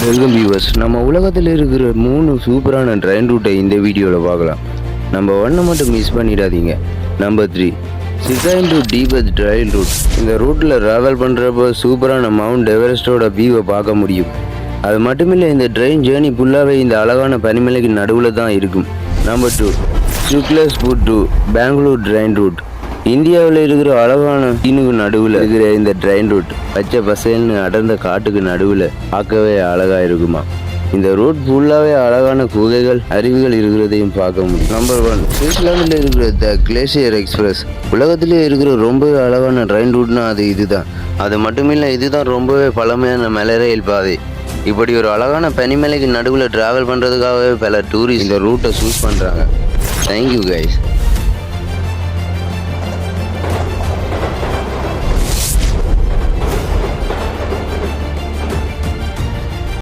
Welcome viewers. நம்ம உலகத்தில் இருக்கிற 3 சூப்பரான ட்ரெயின் ரூட்டை இந்த வீடியோவில் பார்க்கலாம். நம்ம ஒன்றை மட்டும் மிஸ் பண்ணிடாதீங்க. நம்பர் 3, சிகாயின் டு டிபத் ட்ரெயின் ரூட். இந்த ரூட்டில் ட்ராவல் பண்ணுறப்போ சூப்பரான மவுண்ட் எவரெஸ்டோட வியூவை பார்க்க முடியும். அது மட்டுமில்லை, இந்த ட்ரெயின் ஜேர்னி ஃபுல்லாகவே இந்த அழகான பனிமலைக்கு நடுவில் தான் இருக்கும். Number 2, Sakleshpur to Bangalore train route. இந்தியாவில் இருக்கிற அழகான தீனுக்கு நடுவில் இருக்கிற இந்த ட்ரெயின் ரூட் பச்சை பசேல்னு அடர்ந்த காட்டுக்கு நடுவில் பார்க்கவே அழகாக இருக்குமா. இந்த ரூட் ஃபுல்லாகவே அழகான குகைகள், அருவிகள் இருக்கிறதையும் பார்க்க முடியும். நம்பர் 1, சுவிட்சர்லாண்டில் இருக்கிற த கிளேசியர் எக்ஸ்பிரஸ். உலகத்திலே இருக்கிற ரொம்பவே அழகான ட்ரெயின் ரூட்னா அது இதுதான். அது மட்டுமில்லை, இதுதான் ரொம்பவே பழமையான மலை ரயில் பாதை. இப்படி ஒரு அழகான பனிமலைக்கு நடுவில் ட்ராவல் பண்ணுறதுக்காகவே பல டூரிஸ்ட் இந்த ரூட்டை சூஸ் பண்ணுறாங்க. Thank you guys.